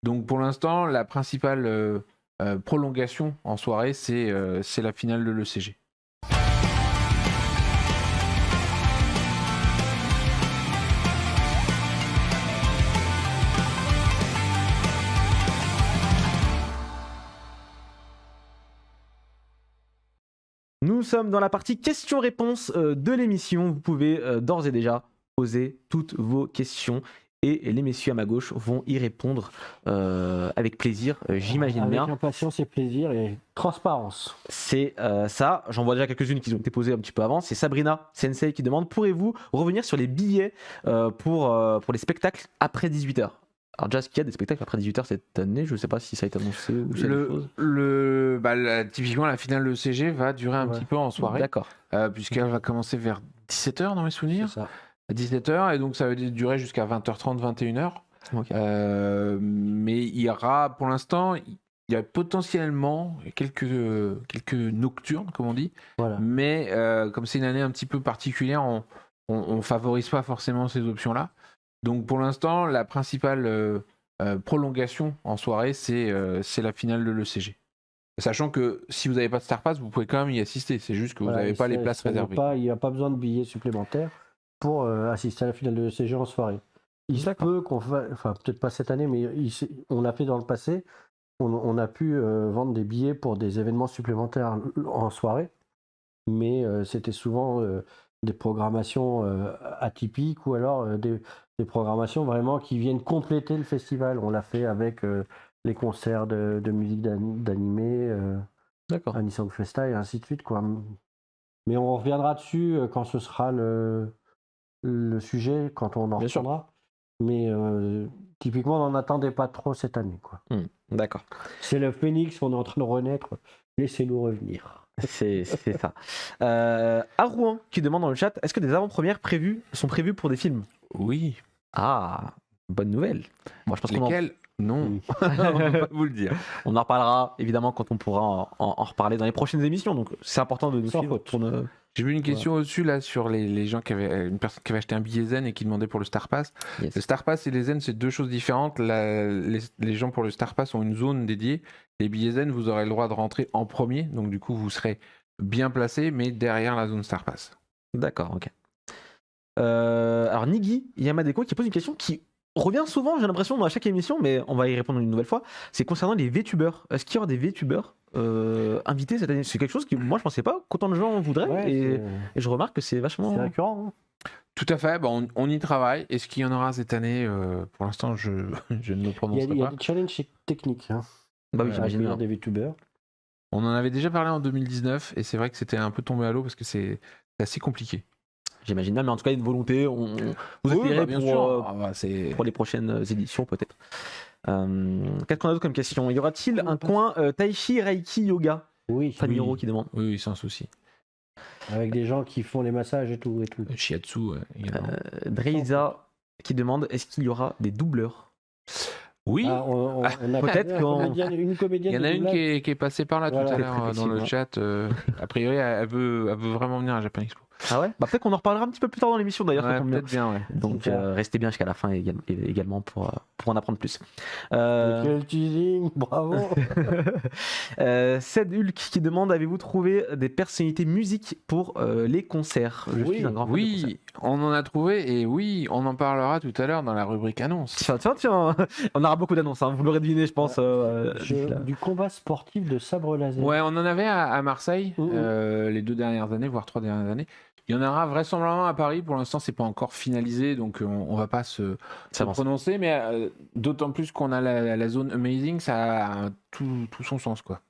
Donc pour l'instant, la principale prolongation en soirée, c'est la finale de l'ECG. Nous sommes dans la partie questions-réponses de l'émission. Vous pouvez d'ores et déjà poser toutes vos questions et les messieurs à ma gauche vont y répondre avec plaisir, j'imagine bien. Avec impatience et plaisir et transparence. C'est ça, j'en vois déjà quelques-unes qui ont été posées un petit peu avant. C'est Sabrina Sensei qui demande: pourrez-vous revenir sur les billets pour les spectacles après 18h? Alors déjà, est-ce qu'il y a des spectacles après 18h cette année? Je ne sais pas si ça a été annoncé ou si typiquement, la finale de l'ECG va durer un petit peu en soirée. D'accord. Puisqu'elle va commencer vers 17h dans mes souvenirs. C'est ça. À 17h, et donc ça va durer jusqu'à 20h30, 21h. Okay. Mais il y aura, pour l'instant, il y a potentiellement quelques nocturnes, comme on dit. Voilà. Mais comme c'est une année un petit peu particulière, on favorise pas forcément ces options-là. Donc pour l'instant, la principale prolongation en soirée, c'est la finale de l'ECG. Sachant que si vous n'avez pas de Star Pass, vous pouvez quand même y assister. C'est juste que vous n'avez pas les places réservées. Il n'y a pas besoin de billets supplémentaires pour assister à la finale de l'ECG en soirée. Il se peut qu'on fasse, enfin peut-être pas cette année, mais on l'a fait dans le passé. On a pu vendre des billets pour des événements supplémentaires en soirée, mais c'était souvent des programmations atypiques ou alors des programmations vraiment qui viennent compléter le festival. On l'a fait avec les concerts de musique d'animé, Annie Song Festa et ainsi de suite, quoi. Mais on reviendra dessus quand ce sera le sujet, quand on en reviendra. Mais typiquement, on n'en attendait pas trop cette année, quoi. D'accord. C'est le phénix, on est en train de renaître. Laissez-nous revenir. C'est ça. À Rouen, qui demande dans le chat: est-ce que des avant-premières sont prévues pour des films? Oui. Ah, bonne nouvelle. Moi, je pense lesquelles non, on ne peut pas vous le dire. On en reparlera évidemment quand on pourra en reparler dans les prochaines émissions. Donc c'est important de nous suivre. J'ai vu une question au-dessus là sur les gens qui avaient une personne qui avait acheté un billet Zen et qui demandait pour le Star Pass. Yes. Le Star Pass et les Zen, c'est deux choses différentes. Les gens pour le Star Pass ont une zone dédiée. Les billets Zen, vous aurez le droit de rentrer en premier, donc du coup vous serez bien placé, mais derrière la zone Star Pass. D'accord, ok. Alors Nigui Yamadeko qui pose une question qui revient souvent, j'ai l'impression, dans chaque émission, mais on va y répondre une nouvelle fois. C'est concernant les VTubers. Est-ce qu'il y aura des VTubers invités cette année? C'est quelque chose que moi je pensais pas qu'autant de gens voudraient, et je remarque que c'est vachement récurrent. Hein. Tout à fait, bon, on y travaille. Est-ce qu'il y en aura cette année? Pour l'instant, je ne me prononcerai pas. Il y a des challenges techniques. Hein. Bah oui, j'imagine des VTubers. On en avait déjà parlé en 2019 et c'est vrai que c'était un peu tombé à l'eau parce que c'est assez compliqué. J'imagine bien, mais en tout cas, il y a une volonté. Vous espérez pour les prochaines éditions, peut-être. Qu'est-ce qu'on a d'autre comme question? Y aura-t-il un coin Tai Chi Reiki Yoga? Oui. Faniro qui demande. Oui, sans souci. Avec des gens qui font les massages et tout. Shiatsu, Dreiza qui demande: est-ce qu'il y aura des doubleurs? Oui, on a peut-être une comédienne. Il y en a une qui est passée par là tout à l'heure dans le chat. A priori, elle veut vraiment venir à Japan Expo. Ah ouais? Bah peut-être qu'on en reparlera un petit peu plus tard dans l'émission d'ailleurs. Ouais, peut-être bien, ouais. Donc restez bien jusqu'à la fin également pour en apprendre plus. Quel teasing, bravo. Ced Hulk qui demande: avez-vous trouvé des personnalités musiques pour les concerts? Je suis un grand fan de concerts. On en a trouvé et oui, on en parlera tout à l'heure dans la rubrique annonce. Tiens, on aura beaucoup d'annonces, hein. Vous l'aurez deviné, je pense. Du combat sportif de sabre laser. Ouais, on en avait à Marseille les 2 dernières années, voire 3 dernières années. Il y en aura vraisemblablement à Paris. Pour l'instant, c'est pas encore finalisé, donc on va pas se prononcer. Mais d'autant plus qu'on a la zone Amazing, ça a tout son sens, quoi.